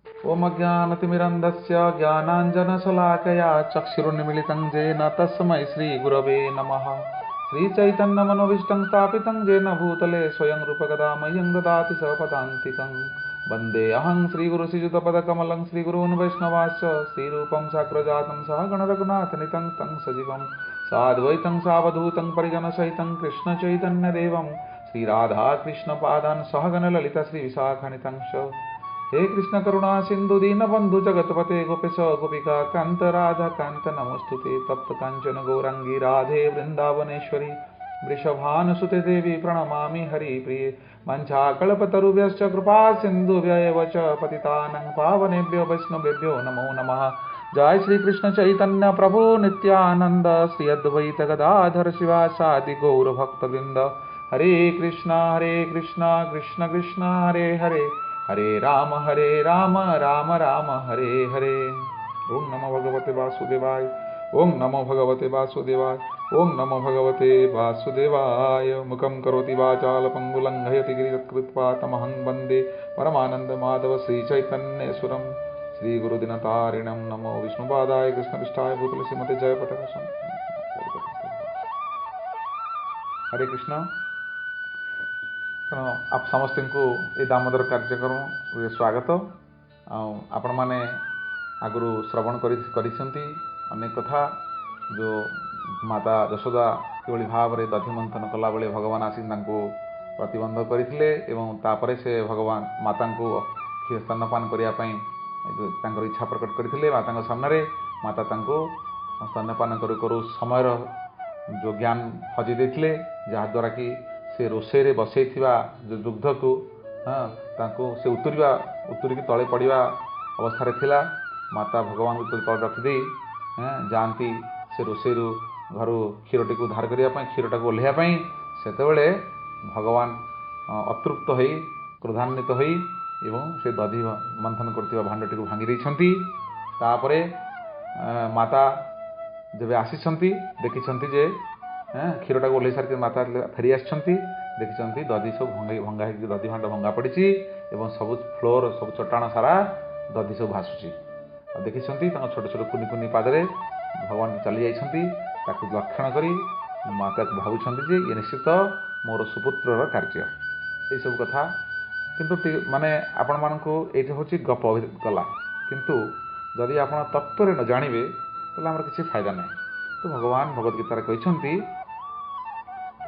ओम ज्ञानतिमिरन्धस्य ज्ञानाञ्जनशलाकया चक्षुरुन्मीलितं येन तस्मै श्रीगुरवे नमः। श्रीचैतन्यमनोभीष्टं स्थापितं येन भूतले स्वयं रूपकदा मह्यं ददाति सपदान्तिकं। वन्देऽहं श्रीगुरुश्रीयुतपदकमलं श्रीगुरून् वैष्णवाश्च श्रीरूपं साग्रजातं सहगणरघुनाथनितं तं सजीवं साद्वैतं सावधूतं परिजनसहितं कृष्णचैतन्यदेवं श्रीराधाकृष्णपादान् सहगणललिता श्रीविशाखानितं च। हे कृष्ण करुणा सिंधु दीनबंधु जगतपते गोपेश गोपिका कांत राधा कांत नमोस्तुते तप्त कांचन गौरांगी राधे वृंदावनेश्वरी वृषभानुसुते देवी प्रणमामि हरिप्रिये वंशाकल्पतरुभ्यश्च कृपा सिन्धुभ्यैव च पतितानां पावनेभ्यो वैष्णवेभ्यो नमो नमः। जय श्री कृष्ण चैतन्य प्रभु नित्यानंद श्री अद्वैत गदाधर शिवासादि गौर भक्तवृंद। हरे कृष्णा कृष्ण कृष्ण हरे हरे हरे राम राम राम हरे हरे। ओम नमो भगवते वासुदेवाय। ओम नमो भगवते वासुदेवाय। ओम नमो भगवते वासुदेवाय। मुखं करोति वाचाल पंगुलंघयति गिरिकृत्वा तमहं वन्दे परमानंद माधव श्रीचैतन्येश्वरं श्रीगुरुदिनतारिणं। नमो विष्णुपादाय कृष्णपृष्ठाय भूतले श्रीमते जयपताका। हरे कृष्ण। आप समस्त को ये दामोदर कार्यक्रम स्वागत। आपण मैंने आगु श्रवण अनेक कथा जो माता यशोदा कि भाव में दधि मंथन कला बेले भगवान आसिक प्रतिबंध करते से भगवान माता को स्तनपान करने इच्छा प्रकट करते माता सामने माता स्तनपान करू समय जो ज्ञान हजई देते जहाद्वारा कि से रोषे बसई जो दुग्ध को से उतरिक तले पड़ा अवस्था थिला। माता भगवान को तले रखिदे जाती से रोषे घर क्षीरटी को धार करने क्षीरटा को ओह्लैवाई से भगवान अतृप्त हो क्रोधान्वित हो से दधि मंथन कर भांडटी को भांगी देइछंती। तापरे माता जब आसी देखी जे क्षीरटा को ओह्लै सारी माता फेरी आसी देखी दधि सब भंगा दधि भांड भंगा पड़ी सब फ्लोर सब चट्टाण सारा दधि सब भासुची। देखी छोट छोट कुनि कुनि पादरे भगवान चली जाइछंती लक्षण कर माता को भावुं जे ये निश्चित मोर सुपुत्र कार्य ये सब कथा। किंतु माने आपण मानकु ये हूँ गप गला किंतु जदि आप तत्व न जानवे तो आमर किसी फायदा नहीं। तो भगवान भगवद्गीता कहते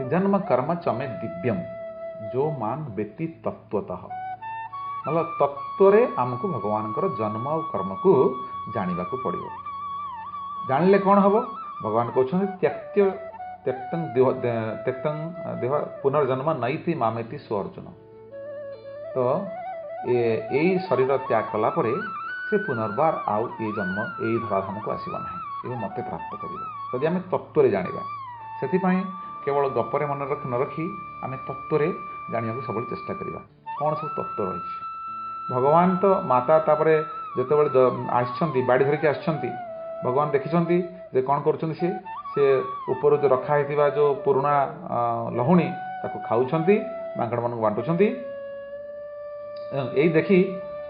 जन्म कर्म चमे दिव्यम जो मान व्यक्ति तत्वतः मतलब तत्व आमको भगवान जन्म और कर्म को जानवा को पड़ो। जानले कौन हम भगवान कहते त्यक्तं देह पुनर्जन्म नईति मामेति स्व अर्जुन। तो यही शरीर त्याग कला परे से पुनर्बार आउ ये जन्म यही धराधाम को आसब ना ये मत प्राप्त कर जदि आम तत्व जाना से केवल गपरे मन रख न रखी आम तत्व जाना सब चेष्टा करवा कौन सब तत्व रही। भगवान तो माता तापर जिते आसछंती बाड़ी धरिकी आसछंती भगवान देखिछंती जे कौन करुछंती से ऊपर जो रखा है जो पुराणा लहुणी ताको खाऊछंती मांकड़ मन बांटुछंती। यही देखी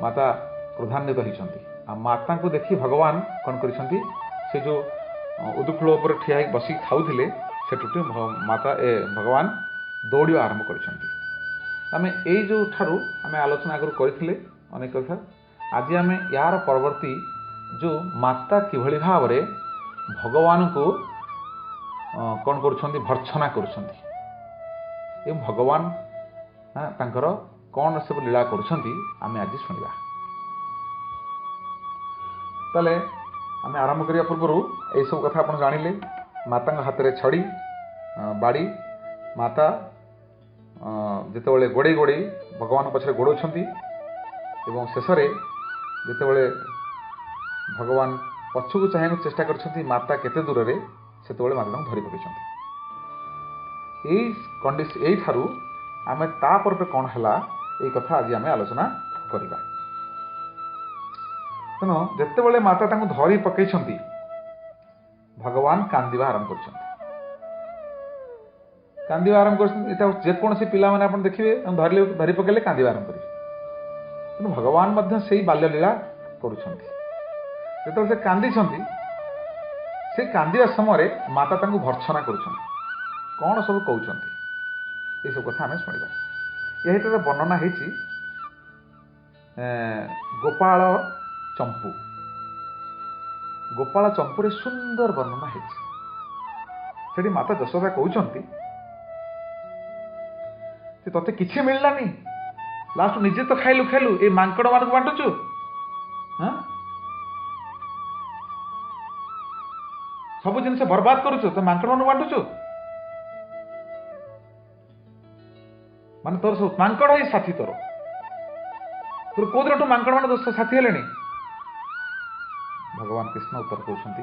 माता क्रोधान्वित होती माता को देखी भगवान कौन करिछंती से जो उदुखूल उपर ठिया बस खाऊले से माता भगवान दौड़ा आरंभ करें। यही जो ठारू आम आलोचना आगु करते अनेक कथा आज आम यार परवर्ती जो माता किभली भाव में भगवान को कौन कर भर्त्सना कर भगवान तांकर कौन सब लीला करें आज शुणा। ताले आम आरंभ करने पूर्व यही सब कथा आप जानिले माता हाथ में छड़ी बाड़ी माता जितेबाला गोड़े गोड़े भगवान पछरे गोड़ौंट एवं शेष जितेबाला भगवान पछकू चाहिए चेष्टा कर माता केते दूर से माता धरी पकड़ यही ठारू आम तापर कौन है ये कथा आज आम आलोचना करवा। तेणु जितेबाला माता धरी पकई भगवान कांदिबा आरंभ कर कांदिबा आरंभ कर जेकोसी पिला माने आपण देखिए धरी पकेले कांदिबा आरंभ कर ତେଣୁ ଭଗବାନ ମଧ୍ୟ ସେଇ ବାଲ୍ୟଲୀଳା କରୁଛନ୍ତି। ଯେତେବେଳେ ସେ କାନ୍ଦିଛନ୍ତି, ସେ କାନ୍ଦିବା ସମୟରେ ମାତା ତାଙ୍କୁ ଭର୍ତ୍ସନା କରୁଛନ୍ତି। କ'ଣ ସବୁ କହୁଛନ୍ତି ଏସବୁ କଥା ଆମେ ଶୁଣିବା। ଏହିଠାରେ ବର୍ଣ୍ଣନା ହେଇଛି ଗୋପାଳ ଚମ୍ପୁ। ଗୋପାଳ ଚମ୍ପୁରେ ସୁନ୍ଦର ବର୍ଣ୍ଣନା ହେଇଛି। ସେଠି ମାତା ଯଶୋଦା କହୁଛନ୍ତି ଯେ ତତେ କିଛି ମିଳିଲାନି, ଲାଷ୍ଟ ନିଜେ ତ ଖାଇଲୁ ଏଇ ମାଙ୍କଡ ମାନଙ୍କୁ ବାଣ୍ଟୁଛୁ। ସବୁ ଜିନିଷ ବର୍ବାଦ କରୁଛୁ, ତ ମାଙ୍କଡ ମାନଙ୍କୁ ବାଣ୍ଟୁଛୁ। ମାନେ ତୋର ସବୁ ମାଙ୍କଡ ହିଁ ସାଥୀ, ତୋର କୋଉ ଦିନଠୁ ମାଙ୍କଡ ମାନେ ଦୋଷ ସାଥୀ ହେଲେଣି? ଭଗବାନ କୃଷ୍ଣ ଉତ୍ତର କହୁଛନ୍ତି,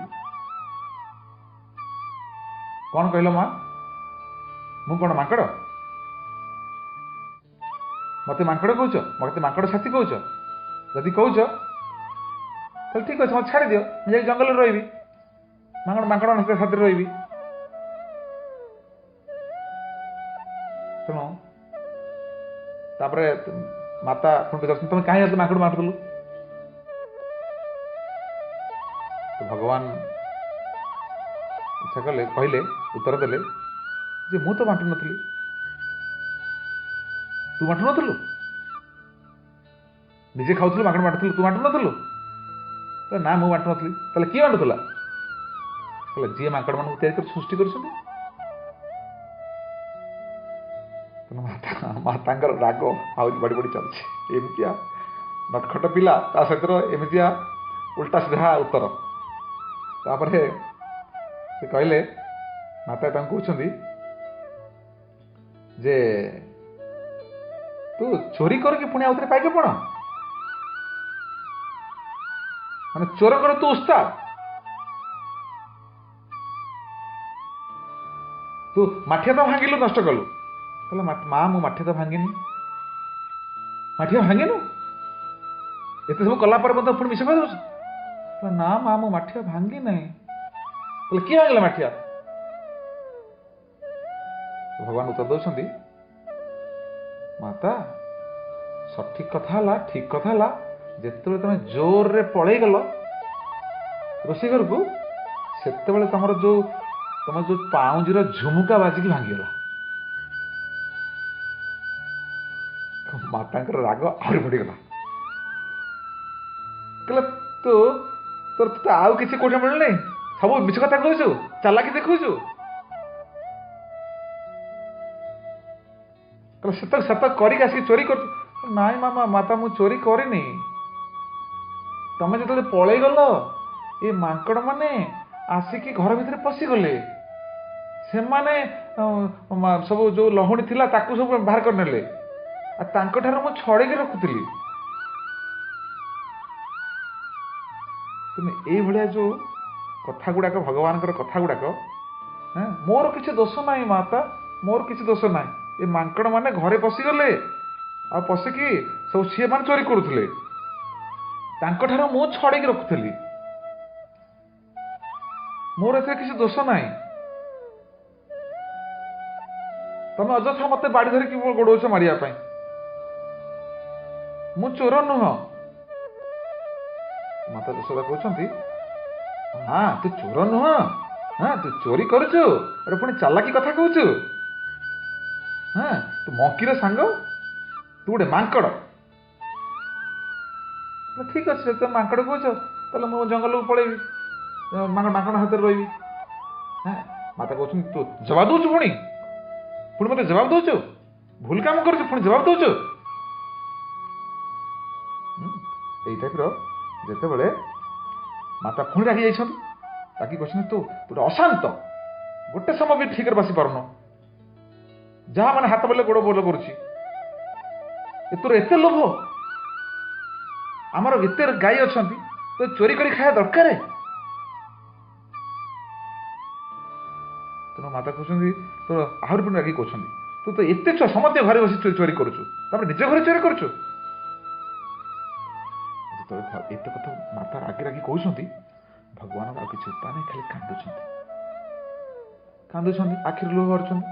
କ'ଣ କହିଲ ମା? ମୁଁ କ'ଣ ମାଙ୍କଡ? ମତେ ମାଙ୍କଡ କହୁଛ? ମତେ ମାଙ୍କଡ ସାଥୀ କହୁଛ? ଯଦି କହୁଛ ତାହେଲେ ଠିକ ଅଛି, ମତେ ଛାଡ଼ିଦିଅ, ମୁଁ ଯାଇକି ଜଙ୍ଗଲରେ ରହିବି, ମାଙ୍କଡ ସାଥିରେ ରହିବି। ତେଣୁ ତାପରେ ମାତା ପୁଣି ପଚାରୁଛନ୍ତି, ତମେ କାହିଁ ମାଙ୍କଡ ବାଣ୍ଟୁଥିଲୁ? ଭଗବାନ ଇଚ୍ଛା କଲେ, କହିଲେ, ଉତ୍ତର ଦେଲେ ଯେ ମୁଁ ତ ବାଣ୍ଟୁ ନଥିଲି। ତୁ ବାଣ୍ଟୁ ନଥିଲୁ? ନିଜେ ଖାଉଥିଲୁ, ମାଙ୍କଡ ବାଣ୍ଟୁଥିଲୁ, ତୁ ବାଣ୍ଟୁ ନଥିଲୁ? ନା ମୁଁ ବାଣ୍ଟୁ ନଥିଲି। ତାହେଲେ କିଏ ବାଣ୍ଟୁଥିଲା? କହିଲେ ଯିଏ ମାଙ୍କଡ ମାନଙ୍କୁ ତିଆରି କରି ସୃଷ୍ଟି କରୁଛନ୍ତି। ମାତାଙ୍କର ରାଗ ଆହୁରି ବଢି ବଢି ଚାଲୁଛି। ଏମିତିଆ ନଟଖଟ ପିଲା, ତା ସହିତ ଏମିତିଆ ଉଲ୍ଟା ସିଧା ଉତ୍ତର। ତାପରେ ସେ କହିଲେ, ମାତା ତାଙ୍କୁ କହୁଛନ୍ତି ଯେ ତୁ ଚୋରି କରିକି ପୁଣି ଆଉଥରେ ପାଇକେ ପଣ, ମାନେ ଚୋରଙ୍କର ତୁ ଉସ୍ତାଦ। ତୁ ମାଠିଆ ତ ଭାଙ୍ଗିଲୁ, ନଷ୍ଟ କଲୁ। କହିଲା ମା ମୁଁ ମାଠିଆ ତ ଭାଙ୍ଗିନି। ମାଠିଆ ଭାଙ୍ଗିନୁ? ଏତେ ସବୁ କଲା ପରେ ମଧ୍ୟ ପୁଣି ମିଛ କହିଦେଉଛୁ? ନା ମା ମୁଁ ମାଠିଆ ଭାଙ୍ଗି ନାହିଁ। ତାହେଲେ କିଏ ଭାଙ୍ଗିଲା ମାଠିଆ? ଭଗବାନ ଉତ୍ତର ଦଉଛନ୍ତି, ମାତା ସଠିକ କଥା ହେଲା, ଠିକ କଥା ହେଲା, ଯେତେବେଳେ ତମେ ଜୋରରେ ପଳେଇ ଗଲ ରୋଷେଇ ଘରକୁ, ସେତେବେଳେ ତମର ଯୋଉ ପାଉଁଜିର ଝୁମୁକା ବାଜିକି ଭାଙ୍ଗିଗଲା। ମାତାଙ୍କର ରାଗ ଆହୁରି ବଢିଗଲା। କହିଲେ ତୋର ଆଉ କିଛି କୋଉଠି ମିଳୁନି, ସବୁ ମିଛ କଥା କହୁଛୁ, ଚାଲାକି ଦେଖୁଛୁ। ସେତ କରିକି ଆସିକି ଚୋରି କରୁଛୁ? ନାଇଁ ମାତା ମୁଁ ଚୋରି କରିନି। ତମେ ଯେତେବେଳେ ପଳେଇ ଗଲ, ଏ ମାଙ୍କଡ ମାନେ ଆସିକି ଘର ଭିତରେ ପଶିଗଲେ। ସେମାନେ ସବୁ ଯୋଉ ଲହୁଣୀ ଥିଲା ତାକୁ ସବୁ ବାହାର କରିନେଲେ, ଆଉ ତାଙ୍କଠାରୁ ମୁଁ ଛଡେଇକି ରଖୁଥିଲି। ତୁମେ ଏଇଭଳିଆ ଯୋଉ କଥା ଗୁଡାକ, ଭଗବାନଙ୍କର କଥା ଗୁଡାକ, ମୋର କିଛି ଦୋଷ ନାହିଁ ମାତା, ମୋର କିଛି ଦୋଷ ନାହିଁ। ଏ ମାଙ୍କଡ ମାନେ ଘରେ ପଶିଗଲେ, ଆଉ ପଶିକି ସବୁ ସିଏ ମାନେ ଚୋରି କରୁଥିଲେ, ତାଙ୍କଠାରୁ ମୁଁ ଛଡେଇକି ରଖୁଥିଲି। ମୋର ଏଥିରେ କିଛି ଦୋଷ ନାହିଁ। ତମେ ଅଯଥା ମତେ ବାଡି ଧରିକି ଗୋଡଉଛ ମାରିବା ପାଇଁ। ମୁଁ ଚୋର ନୁହଁ। ମାତା ଯଶୋଦା କହୁଛନ୍ତି, ହଁ ତୁ ଚୋର ନୁହଁ, ତୁ ଚୋରି କରୁଛୁ, ଏଟା ପୁଣି ଚାଲାକି କଥା କହୁଛୁ। ତୁ ମଙ୍କିର ସାଙ୍ଗ, ତୁ ଗୋଟେ ମାଙ୍କଡ। ଠିକ ଅଛି, ଯଦି ତମେ ମାଙ୍କଡ କହୁଛ, ତାହେଲେ ମୁଁ ଜଙ୍ଗଲକୁ ପଳେଇବି, ମାଙ୍କଡ ହାତରେ ରହିବି। ମାତା କହୁଛନ୍ତି, ତୁ ଜବାବ ଦଉଛୁ, ପୁଣି ମତେ ଜବାବ ଦଉଛୁ, ଭୁଲ କାମ କରୁଛୁ, ପୁଣି ଜବାବ ଦଉଛୁ। ଏଇ ଟାଇପର ଯେତେବେଳେ ମାତା ପୁଣି ରାଗି ଯାଇଛନ୍ତି, ରାଗି କହୁଛନ୍ତି, ତୁ ଗୋଟେ ଅଶାନ୍ତ, ଗୋଟେ ସମୟ ବି ଠିକରେ ବସି ପାରୁନ, ଯାହା ମାନେ ହାତ ବୋଲେ ଗୋଡ ବୋଲ କରୁଛି। ତୋର ଏତେ ଲୋଭ, ଆମର ଏତେ ଗାଈ ଅଛନ୍ତି, ତ ଚୋରି କରି ଖାଇବା ଦରକାର? ତେଣୁ ମାତା କହୁଛନ୍ତି, ତୋ ଆହୁରି ପୁଣି ରାଗି କହୁଛନ୍ତି, ତୁ ତ ଏତେ ଛୁଆ, ସମସ୍ତେ ଘରେ ବସି ଚୋରି କରୁଛୁ, ତାପରେ ନିଜ ଘରେ ଚୋରି କରୁଛୁ। ଏତେ କଥା ମାତା ରାଗି କହୁଛନ୍ତି, ଭଗବାନଙ୍କ ଆଉ କିଛି ଉପାୟ ନାହିଁ, ଖାଲି କାନ୍ଦୁଛନ୍ତି, ଆଖିରୁ ଲୁହ ବାହାରୁଛନ୍ତି।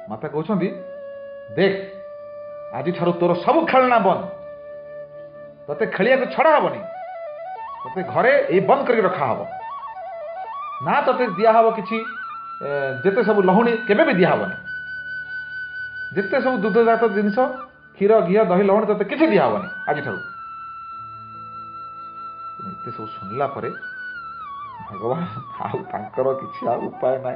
ମାତା କହୁଛନ୍ତି, ଦେଖ ଆଜିଠାରୁ ତୋର ସବୁ ଖେଳନା ବନ୍ଦ, तोते खेलिया छड़ा हेनी तोते घरे ये बंद करके रखा हम ना तोते दिहब कि जिते सब लहुणी केबे भी दिहबनी जिते सब दुग्धजात जिनस क्षीर घी दही लहुणी तोते किसी दिहबनी आज ठार एत सब शुणला भगवान आउर किसी उपाय ना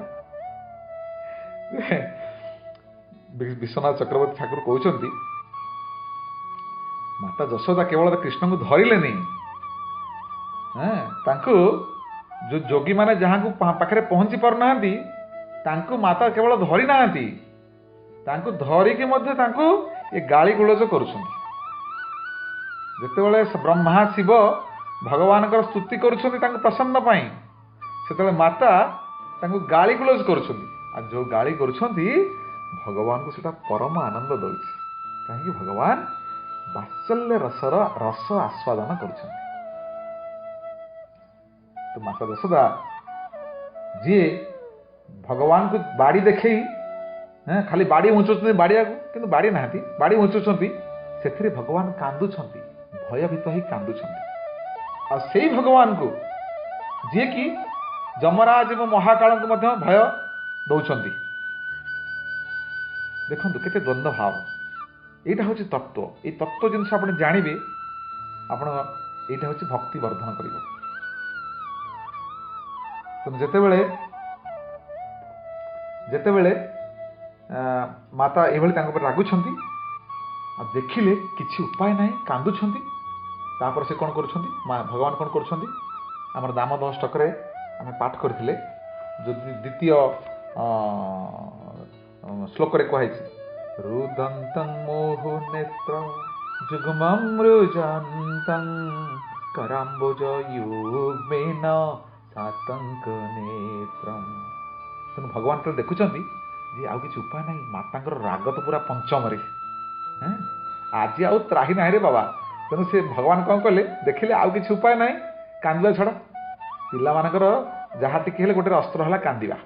विश्वनाथ चक्रवर्ती ठाकुर कहते माता यशोदा केवल कृष्ण को धरले नहीं जो जोगी माने जहाँ को पाखे पहुंची पारना माता केवल धरी ना धरिकी ये गाली गुलज करते ब्रह्मा शिव भगवान स्तुति कर प्रसन्न से माता गाली गुलज कर जो गाली कर भगवान को सीटा परम आनंद दौर कहीं भगवान वात्सल्य रस आस्वादन कर माता यशोदा जी भगवान को बाड़ी देखे खाली बाड़ी उंचुच्च बाड़िया कि बाड़ी ना बाड़ी उंचुच्च से भगवान कांदुंट भयभीत ही कांदुंट से भगवान को जी कि जमराज एवं महाकाल को भय दौरान देखो केते द्वंद्व भाव यहाँ हूँ तत्व ये तत्व जिनस आप जानवे आप यहाँ हूँ भक्ति वर्धन कर जेतेबेले माता ये रागुंट देखिले किसी उपाय ना कांदुंट से कौन कर भगवान कौन कर दामोदर अष्टक आम पाठ करते जो द्वितीय श्लोक कहुई रुदन्तं मोहनेत्रं जुग्ममृजान्तं कराम्बुजयुग्मेन सातंक नेत्रं तेणु भगवान तो देखुं जी आउ कि उपाय ना माता राग तो पूरा पंचम आज आउ त्राही ना रे बाबा तेणु से भगवान कौन कले देखिले आउ कि उपाय ना कांदा छड़ा पिला मानकर जहाँ टी गोटे अस्त्र है कांदा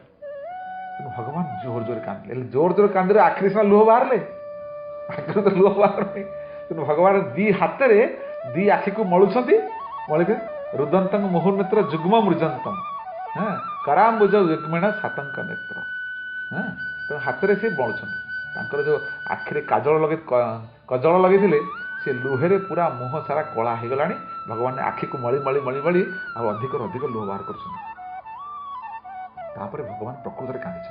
तेणु भगवान जोर जोर कांदे जोर जोर कांदे आखिरी सीना लुह बाहर आखिरी तो लुह बाहर तेणु भगवान दी हाथ में दी आखि को मलुंट मलिक रुदंत मुहुर्नेत्र जुग्म मृजंतम कराम्बुज युग्मेण सातंक नेत्र तेणु हाथ में सी मलुंट जो आखिरे काजल लगे कजल लगे सी लुहे पूरा मुह सारा कला हो गला भगवान ने आखि को मली मली मली मली अधिक अधिक लुह बाहर कर भगवान प्रकृत में कांदी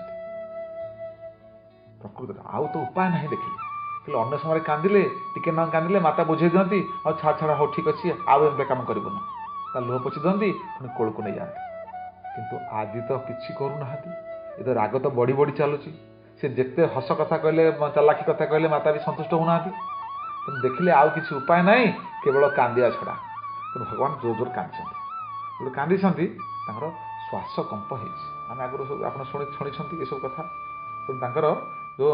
प्रकृत आउ तो उपाय ना देखिले अन्य समय कांदिले टिके ना कांदिले माता बुझे दिखती और छाड़ छाड़ हाँ ठीक अच्छे आउ एम कम करूँ लुह पोछि दिखती पुणी कोल को नहीं जाती किंतु आज तो किसी करूना ये तो राग तो बढ़ी बढ़ी चलुची से जिते हस कथा कहले चालाखी कथा कहले माता भी संतुष्ट होना देखिले आउ किसी उपाय ना केवल कांदिया छड़ा तो भगवान जोर जोर कांदी कांदी श्वास कंप होमें आगुरी सब आप शुणी ये सब कथा तो जो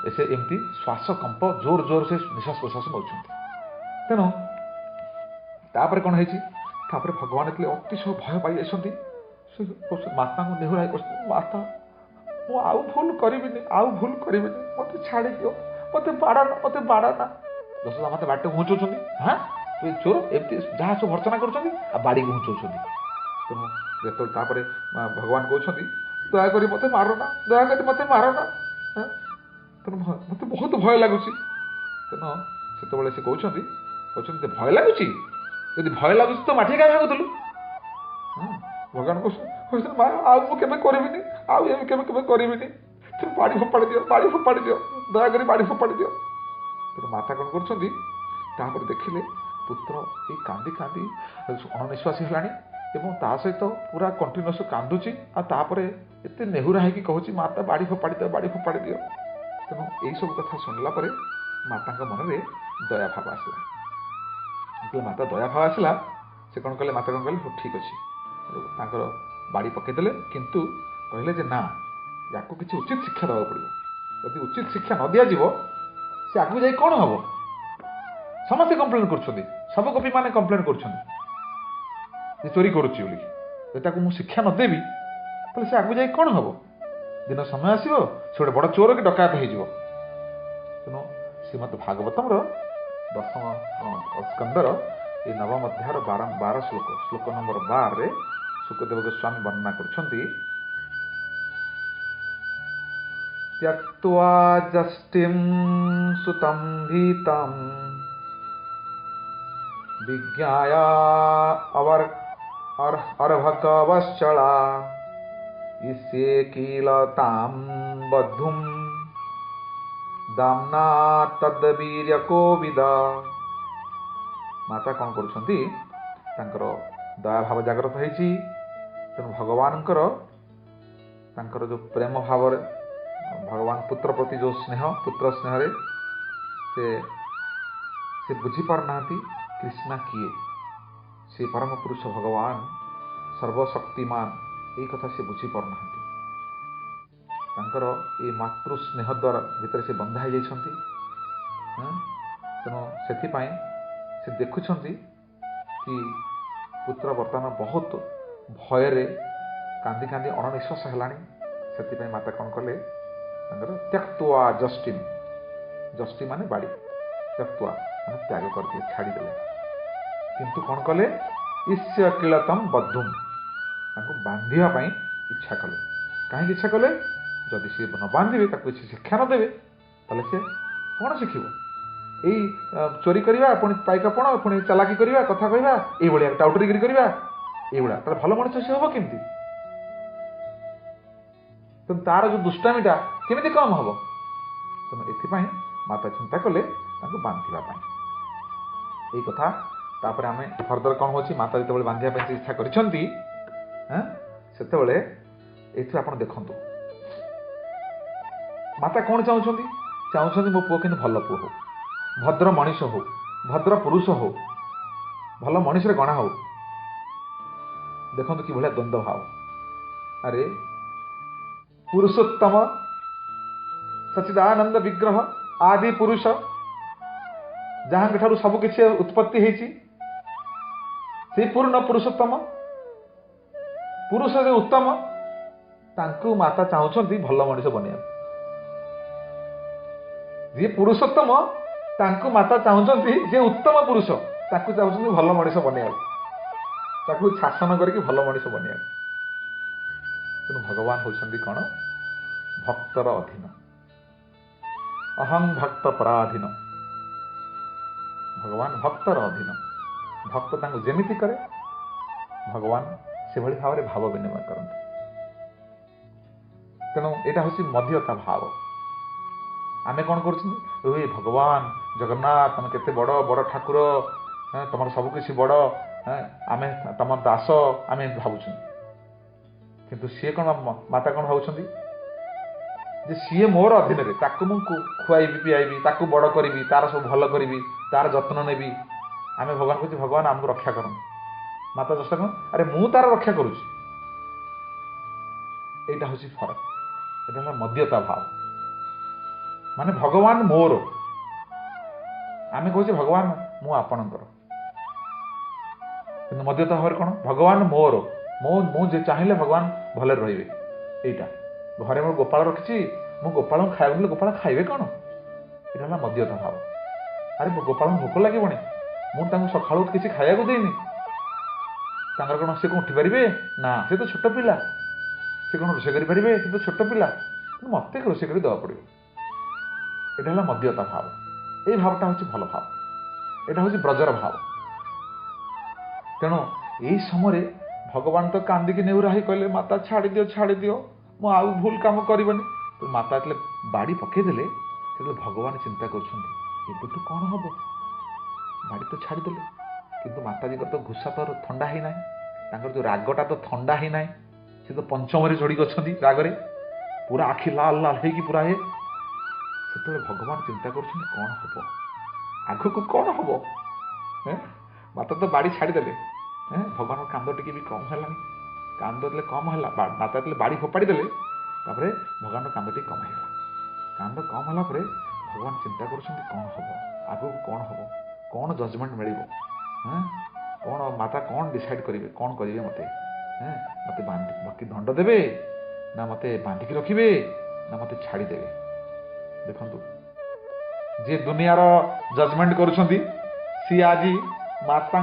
से एमती श्वास कंप जोर जोर से निश्वास प्रश्वास नौ तेणु तापर कौन है भगवान देखिए अतिशय भय पाई जाती माता को नेहुरा माता मु आउ भूल करी मत छाड़ी दियो मत बाड़ाना यशोदा मत बाटे घुंचुंट हाँ तु चोर एमती जहाँ सब भर्सना कर बाड़ी को घुंचुंट तेणु जो भगवान कहते दयाकोरी मत मारना दयाकोरी मत मारना तेणु मत बहुत भय लगुच तेणु से कहते भय लगुच यदि भय लगुच तो माटी क्या भागुलु भगवान माँ आउ मुझे करी आउ करी बाड़ी फोपाड़ी दियो दयाकोरी बाड़ी फोपाड़ी दियो तेणु माता कौन कर देखिले पुत्र ये कांदी कांदी अणनिश्वासी है ता सहित पूरा कंटिन्यूअस कांदुची एत नेहुरा है कहूँ माता बाड़ी फोपाड़ी दियो तेणु यही सब कथा शुणला माता मन में दया भाव आसला माता दया भाव आसला से कौन कले माता कौन कले ठीक अच्छे बाड़ी पकईदे किंतु कहले जे ना या किसी उचित शिक्षा देवा पड़ो यदि उचित शिक्षा न दिज्व से आगे जाए कौन हम समस्ते कंप्लेन कर सब गोपी मैंने कंप्लेन कर चोरी करुच्ची मुझे शिक्षा नदेवी तो से आगे जाए कौन हम दिन समय आसो से गोटे बड़ चोर कि डकायत हो तेणु श्रीमद भागवतम ଦଶମ ସ୍କନ୍ଧର এই ନବମ ଅଧ୍ୟାୟର 12 ଶ୍ଲୋକ ନମ୍ବର 12ରେ ଶୁକଦେବ ଗୋସ୍ୱାମୀ ବର୍ଣ୍ଣନା କରୁଛନ୍ତି ତ୍ୟକ୍ତ୍ୱା ଯଷ୍ଟିଂ ସୁତଂ ଭୀତଂ ବିଜ୍ଞାୟ ଅର୍ଭକବଶ୍ଚଳା ଇସ୍ୟେ କିଲ ତାಂ ବଦ୍ଧୁଂ ଦାମ୍ନା ତଦ୍ବୀର୍ୟକୋବିଦ। ମାତା କ'ଣ କରୁଛନ୍ତି, ତାଙ୍କର ଦୟାଭାବ ଜାଗ୍ରତ ହେଇଛି। ତେଣୁ ଭଗବାନଙ୍କର ତାଙ୍କର ଯେଉଁ ପ୍ରେମ ଭାବରେ ଭଗବାନ ପୁତ୍ର ପ୍ରତି ଯେଉଁ ସ୍ନେହ, ପୁତ୍ର ସ୍ନେହରେ ସେ ବୁଝିପାରୁନାହାନ୍ତି କୃଷ୍ଣ କିଏ, ସେ ପରମ ପୁରୁଷ ଭଗବାନ ସର୍ବଶକ୍ତିମାନ, ଏଇ କଥା ସେ ବୁଝିପାରୁନାହାନ୍ତି। ତାଙ୍କର ଏ ମାତୃ ସ୍ନେହ ଦ୍ୱାରା ଭିତରେ ସେ ବନ୍ଧା ହେଇଯାଇଛନ୍ତି। ତେଣୁ ସେଥିପାଇଁ ସେ ଦେଖୁଛନ୍ତି କି ପୁତ୍ର ବର୍ତ୍ତମାନ ବହୁତ ଭୟରେ କାନ୍ଦି କାନ୍ଦି ଅଣନିଶ୍ୱାସ ହେଲାଣି। ସେଥିପାଇଁ ମାତା କ'ଣ କଲେ, ତାଙ୍କର ତ୍ୟକ୍ତ୍ୱା ଯଷ୍ଟିଂ, ଯଷ୍ଟି ମାନେ ବାଡ଼ି, ତ୍ୟକ୍ତ୍ୱା ମାନେ ତ୍ୟାଗ କରିଦେଲେ, ଛାଡ଼ିଦେଲେ। କିନ୍ତୁ କ'ଣ କଲେ, ଇସ୍ୟ କିଳତଂ ବଦ୍ଧୁମ୍, ତାଙ୍କୁ ବାନ୍ଧିବା ପାଇଁ ଇଚ୍ଛା କଲେ। କାହିଁକି ଇଚ୍ଛା କଲେ? ଯଦି ସିଏ ନ ବାନ୍ଧିବେ, ତାକୁ କିଛି ଶିକ୍ଷା ନ ଦେବେ, ତାହେଲେ ସେ କ'ଣ ଶିଖିବ? ଏଇ ଚୋରି କରିବା, ପୁଣି ପାଇକପଣ, ପୁଣି ଚାଲାକି କରିବା, କଥା କହିବା, ଏଇଭଳିଆ ଟାଉଟରିଗିରି କରିବା, ଏଇଭଳିଆ, ତାହେଲେ ଭଲ ମଣିଷ ସେ ହବ କେମିତି? ତେଣୁ ତାର ଯୋଉ ଦୁଷ୍ଟାମିଟା କେମିତି କମ ହବ? ତେଣୁ ଏଥିପାଇଁ ମାତା ଚିନ୍ତା କଲେ ତାଙ୍କୁ ବାନ୍ଧିବା ପାଇଁ। ଏଇ କଥା ତାପରେ ଆମେ ଫର୍ଦର କ'ଣ ହଉଛି, ମାତା ଯେତେବେଳେ ବାନ୍ଧିବା ପାଇଁ ଇଚ୍ଛା କରିଛନ୍ତି, ସେତେବେଳେ ଏଇଥିରୁ ଆପଣ ଦେଖନ୍ତୁ ମାତା କ'ଣ ଚାହୁଁଛନ୍ତି? ଚାହୁଁଛନ୍ତି ମୋ ପୁଅ କିନ୍ତୁ ଭଲ ପୁଅ ହଉ, ଭଦ୍ର ମଣିଷ ହଉ, ଭଦ୍ର ପୁରୁଷ ହଉ, ଭଲ ମଣିଷରେ ଗଣା ହଉ। ଦେଖନ୍ତୁ କିଭଳିଆ ଦ୍ୱନ୍ଦ୍ୱ ଭାବ। ଆରେ ପୁରୁଷୋତ୍ତମ ସଚିଦାନନ୍ଦ ବିଗ୍ରହ ଆଦି ପୁରୁଷ, ଯାହାଙ୍କ ଠାରୁ ସବୁ କିଛି ଉତ୍ପତ୍ତି ହେଇଛି, ସେଇ ପୂର୍ଣ୍ଣ ପୁରୁଷୋତ୍ତମ ପୁରୁଷ ଯେ ଉତ୍ତମ, ତାଙ୍କୁ ମାତା ଚାହୁଁଛନ୍ତି ଭଲ ମଣିଷ ବନେଇବାକୁ। ଯିଏ ପୁରୁଷୋତ୍ତମ ତାଙ୍କୁ ମାତା ଚାହୁଁଛନ୍ତି, ଯେ ଉତ୍ତମ ପୁରୁଷ ତାକୁ ଚାହୁଁଛନ୍ତି ଭଲ ମଣିଷ ବନେଇବାକୁ, ତାକୁ ଶାସନ କରିକି ଭଲ ମଣିଷ ବନେଇବାକୁ। ତେଣୁ ଭଗବାନ ହଉଛନ୍ତି କ'ଣ? ଭକ୍ତର ଅଧୀନ, ଅହଂ ଭକ୍ତ ପରାଧୀନ। ଭଗବାନ ଭକ୍ତର ଅଧୀନ। ଭକ୍ତ ତାଙ୍କୁ ଯେମିତି କରେ ଭଗବାନ ସେଭଳି ଭାବରେ ଭାବ ବିନିମୟ କରନ୍ତି। ତେଣୁ ଏଇଟା ହଉଛି ମଧ୍ୟତା ଭାବ। ଆମେ କ'ଣ କରୁଛନ୍ତି, ଏ ଭଗବାନ ଜଗନ୍ନାଥ ତମେ କେତେ ବଡ଼ ବଡ଼ ଠାକୁର, ତମର ସବୁକିଛି ବଡ଼, ଆମେ ତମ ଦାସ, ଆମେ ଏମିତି ଭାବୁଛନ୍ତି। କିନ୍ତୁ ସିଏ କ'ଣ, ମାତା କ'ଣ ଭାବୁଛନ୍ତି, ଯେ ସିଏ ମୋର ଅଧୀନରେ, ତାକୁ ମୁଁ ଖୁଆଇବି ପିଆଇବି, ତାକୁ ବଡ଼ କରିବି, ତାର ସବୁ ଭଲ କରିବି, ତାର ଯତ୍ନ ନେବି। ଆମେ ଭଗବାନ କହୁଛି ଭଗବାନ ଆମକୁ ରକ୍ଷା କରନ୍ତୁ। ମାତା ଚେଷ୍ଟା କର, ଆରେ ମୁଁ ତାର ରକ୍ଷା କରୁଛି। এইটা হচ্ছে ফরক। এটা হলো মধ্যতা ভাব, মানে ভগবান মোর, আমি কହୁଛି ভগবান ମୁଁ ଆପଣଙ୍କର। କିନ୍ତୁ ମଧ୍ୟତା ଭାବରେ କ'ଣ, ଭଗବାନ ମୋର, ମୁଁ ଯେ ଚାହିଁଲେ ଭଗବାନ ଭଲରେ ରହିବେ। ଏଇଟା ଘରେ ମୁଁ ଗୋପାଳ ରଖିଛି, ମୁଁ ଗୋପାଳଙ୍କୁ ଖାଇବାକୁ ଦେଲେ ଗୋପାଳ ଖାଇବେ କ'ଣ? ଏଇଟା ହେଲା ମଧ୍ୟତା ଭାବ। ଆରେ ଗୋପାଳଙ୍କୁ ଭୋକ ଲାଗିବନି, ମୁଁ ତାଙ୍କୁ ସକାଳୁ କିଛି ଖାଇବାକୁ ଦେଇନି, ତାଙ୍କର କ'ଣ ସେ କ'ଣ ଉଠିପାରିବେ? ନା, ସେ ତ ଛୋଟ ପିଲା, ସେ କ'ଣ ରୋଷେଇ କରିପାରିବେ? ସେ ତ ଛୋଟ ପିଲା, ମୋତେ ରୋଷେଇ କରି ଦେବାକୁ ପଡ଼ିବ। ଏଇଟା ହେଲା ମଧ୍ୟତା ଭାବ। ଏଇ ଭାବଟା ହେଉଛି ଭଲ ଭାବ, ଏଇଟା ହେଉଛି ବ୍ରଜର ଭାବ। ତେଣୁ ଏଇ ସମୟରେ ଭଗବାନ ତ କାନ୍ଦିକି ନେହୁରା ହେଇ କହିଲେ, ମାତା ଛାଡ଼ିଦିଅ ଛାଡ଼ିଦିଅ, ମୁଁ ଆଉ ଭୁଲ କାମ କରିବନି। ମାତା ଯେତେବେଳେ ବାଡ଼ି ପକେଇଦେଲେ, ସେତେବେଳେ ଭଗବାନ ଚିନ୍ତା କରୁଛନ୍ତି ଏବେଠୁ କ'ଣ ହବ? ବାଡ଼ି ତ ଛାଡ଼ିଦେଲେ, କିନ୍ତୁ ମାତାଜୀଙ୍କର ତ ଘୁଷା ତ ଥଣ୍ଡା ହେଇନାହିଁ, ତାଙ୍କର ଯେଉଁ ରାଗଟା ତ ଥଣ୍ଡା ହେଇନାହିଁ। ସେ ତ ପଞ୍ଚମରେ ଯୋଡ଼ିକି ଅଛନ୍ତି ରାଗରେ, ପୁରା ଆଖି ଲାଲ ଲାଲ ହେଇକି ପୁରା ହେ। ସେତେବେଳେ ଭଗବାନ ଚିନ୍ତା କରୁଛନ୍ତି କ'ଣ ହବ, ଆଗକୁ କ'ଣ ହବ? ମାତା ତ ବାଡ଼ି ଛାଡ଼ିଦେଲେ, ଭଗବାନଙ୍କ କାନ୍ଦ ଟିକେ ବି କମ୍ ହେଲାନି। କାନ୍ଦ ଯେତେବେଳେ କମ୍ ହେଲା, ମାତା ଯେତେବେଳେ ବାଡ଼ି ଫୋପାଡ଼ି ଦେଲେ, ତାପରେ ଭଗବାନଙ୍କ କାନ୍ଦ ଟିକେ କମ୍ ହେଇଗଲା। କାନ୍ଦ କମ୍ ହେଲା ପରେ ଭଗବାନ ଚିନ୍ତା କରୁଛନ୍ତି କ'ଣ ହବ, ଆଗକୁ କ'ଣ ହବ, କ'ଣ ଜଜମେଣ୍ଟ ମିଳିବ, କ'ଣ ମାତା କ'ଣ ଡିସାଇଡ୍ କରିବେ, କ'ଣ କରିବେ ମୋତେ? ମୋତେ ବାକି ଦଣ୍ଡ ଦେବେ, ନା ମୋତେ ବାନ୍ଧିକି ରଖିବେ, ନା ମୋତେ ଛାଡ଼ିଦେବେ? ଦେଖନ୍ତୁ जी दुनियार जजमेंट करुँच सी आज माता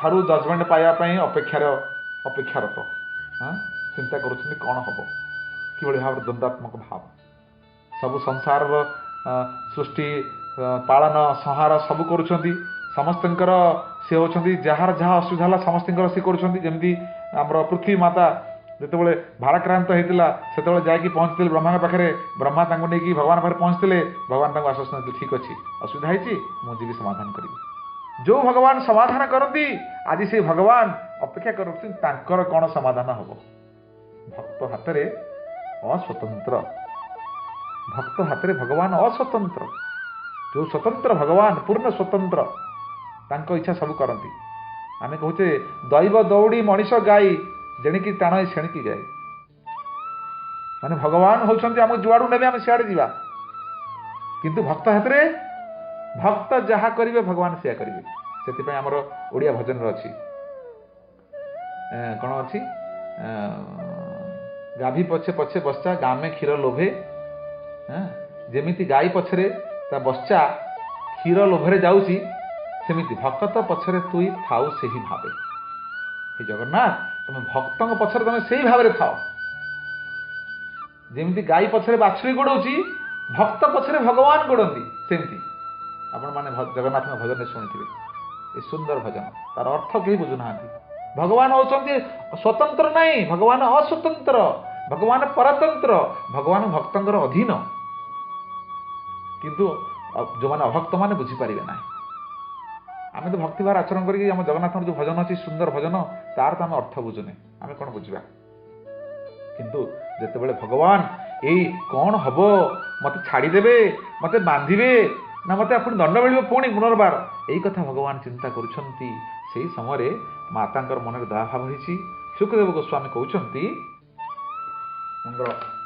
ठारू जजमेंट पाइबापी अपेक्षारत हाँ चिंता करुँच कौन हम कि भाव द्वंद्वात्मक भाव सबु संसार सृष्टि पालन संहार सब करुँच समस्तर सी होती जार जहाँ असुविधा है समस्त सी करमती आमर पृथ्वी माता जिते भाराक्रांत होता से जाकि पहुँचते ब्रह्मा पाखे ब्रह्मा नहीं भगवान पाखे पहुँचते भगवान आश्वासन देते ठीक अच्छे असुविधा होती मुझे समाधान करी जो भगवान समाधान करती आज से भगवान अपेक्षा कर कौन समाधान हम भक्त हाथ में अस्वतंत्र भक्त हाथ में भगवान अस्वतंत्र जो स्वतंत्र भगवान पूर्ण स्वतंत्र तांको इच्छा सब करती आम कहचे दैव दौड़ी मनीष गाई जेणिकी टाण सेणिकी गाई माने भगवान होउछंती आम जुआड़ू ने आम सियाड़े जावा किंतु भक्त हाथ में भक्त जहाँ करेंगे भगवान से करेंगे से आमर ओडिया भजन अच्छी कौन अच्छी गाभी पछे पछे बच्चा गाँ में क्षीर लोभे जमीती गाई पछरे ता बच्चा क्षीर लोभरे जाऊँगी सेमिति भक्त पछरे तुई थाऊ से ही भावे हे जगन्नाथ तुम भक्तों पछरे तुम से ही भाव में थाओ जमीती गाई पछरे बाछुरी गोड़ौची भक्त पछरे भगवान गोड़ती सेमती आपण माने जगन्नाथ भजन शुणी ये सुंदर भजन तार अर्थ कहीं बुझुना भगवान होती स्वतंत्र नहीं भगवान अस्वतंत्र भगवान परतंत्र भगवान भक्तर अधीन किंतु जो मैंने अभक्त मैंने बुझीपारे ना आम तो भक्तिभार आचरण करके जगन्नाथ जो भजन अच्छी सुंदर भजन तार तो आम अर्थ बुझुने आम कौन बुझा किंतु जिते भगवान यही कौन हम मत छाड़देवे मत बांधे ना मत पुणी दंड मिल पुणी पुनर्बार यही कथा भगवान चिंता करुँच समय माता मन में दयाभाव होती सुखदेव गोस्वामी कहते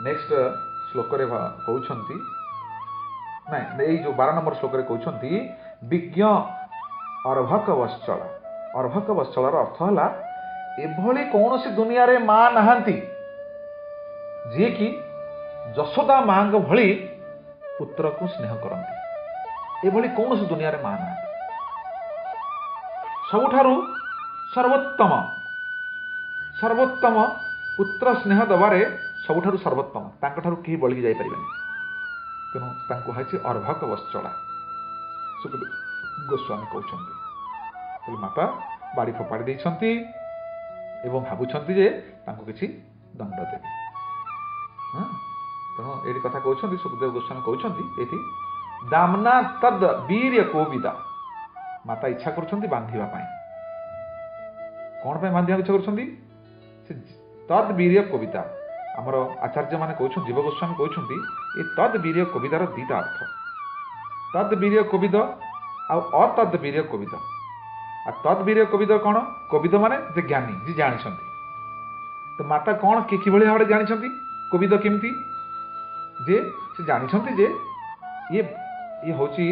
नेक्स्ट श्लोक कहते ना ये जो 12 नंबर श्लोक कहते विज्ञ अर्भक वत्सल अर्भक वत्सलर अर्थ है एभली कौन सी दुनिया रे माँ नहांती जी कि जशोदा माँ भली पुत्र को स्नेह करती एभली कौन सी दुनिया रे माँ नहांती सबुठारु सर्वोत्तम सर्वोत्तम पुत्र स्नेह दबारे सबुठारु सर्वोत्तम तांकठारु केही बळकी जाई परिबेनी तेणु तांको हाइछि अर्भक वत्सला सुखदेव गोस्वामी कहउछन्ति माता बाड़ी फोपाड़ी देइछन्ति एवं भाबुछन्ति जे तांको किछि दंड देबे तेणु एठी कथा कहउछन्ति सुखदेव गोस्वामी कहउछन्ति एठी दामना तद वीर्य कोविदा माता इच्छा करुछन्ति बांधिबा पाई कौन पे बांधिबा इच्छा करुछन्ति से तद वीर्य कविता आमर आचार्य माने कहउछन जीव गोस्वामी कहउछन्ति ए तद वीर्य कवितार दीटा अर्थ तद वीर्य कविद आ अतद वीर्य कविद आ तद वीर्य कविद कौन कविद माने जे ज्ञानी जी जानिछन्ति तो माता कौन कि भली भाबे जानिछन्ति कविद केमती जे से जानिछन्ति जे ये होची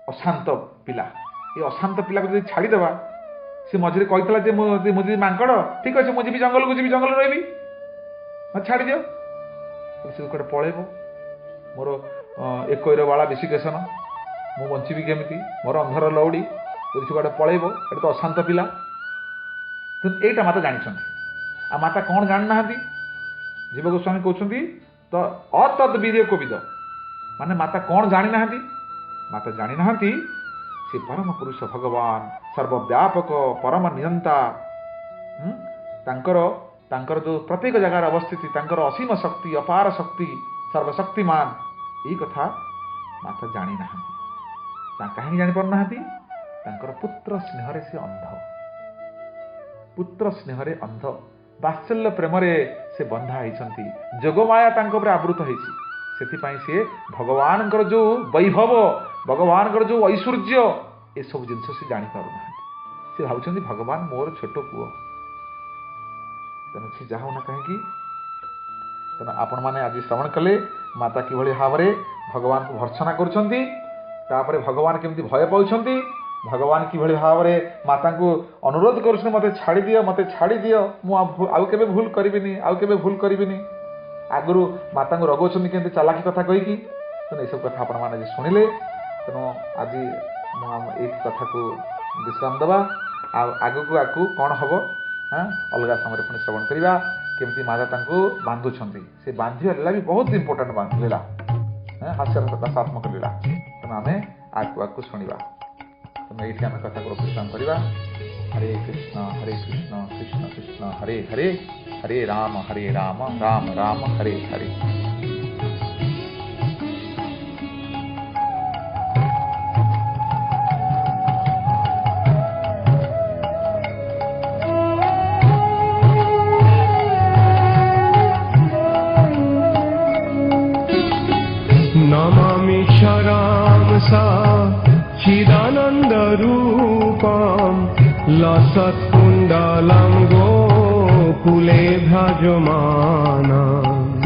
अशांत पिला ये अशांत पिला को छाड़ीदेवा सी मझे कही मुझे मांकड़ ठीक अच्छे मुझे भी जंगल को जी जंगल रही छाड़ दियो सी कटे पलैब मोर एक बाला विशिकेशन मु बंची केमी मोर अंधर लौड़ी सी कटे पलैब ये तो अशांत पिला तो यहीटा माता जानी आ माता कौन जानी ना जीव गोस्वामी कहते तो अतद वीर्य कोविद माने माता कौन जानी ना माता जानी ना से परम पुरुष भगवान सर्वव्यापक परम नियंता तांकर जो प्रत्येक जगार अवस्थिति तांकर असीम शक्ति अपार शक्ति सर्वशक्तिमान यही कथा माता जानी ना कहीं जानी पार ना पुत्र स्नेह से अंध पुत्र स्नेह अंध वात्सल्य प्रेम से बंधा होती जोगमाया आवृत होती से सी भगवान जो वैभव भगवान जो ऐश्वर्य ये सब जिनस से जापार सी भावुं भगवान मोर छोट पुओ तेणु सी जाऊ ना कहीं तेना आपण मैंने आज श्रवण कले माता कि भाव में भगवान को भर्सना कर भगवान केमती भय पाँच भगवान कि भाव में माता को अनुरोध कर मत छाड़ी दियो आउ के भूल करी आउ के भूल करी आगु माता को रगौं केमती चालाकी कथा कहीकि तो ये सब कथा आपण मैंने शुणिले तेणु आज ये कथा को विश्राम दबा आगक आगू कौन हम हाँ अलग समय पुणी श्रवण करवा केमती माता बांधुंट से बांधा लीला भी बहुत इंपोर्टाट लीला हास्यात्मक लीला तेणु आम आगू आगू शुणा तेणु ये आम कथा को विश्राम करवा हरे कृष्ण कृष्ण कृष्ण हरे हरे हरे राम राम राम हरे हरे। नमामि क्षरांसा चिदानन्दरूपं लसत्कुण्डलं गोकुले भजमानम्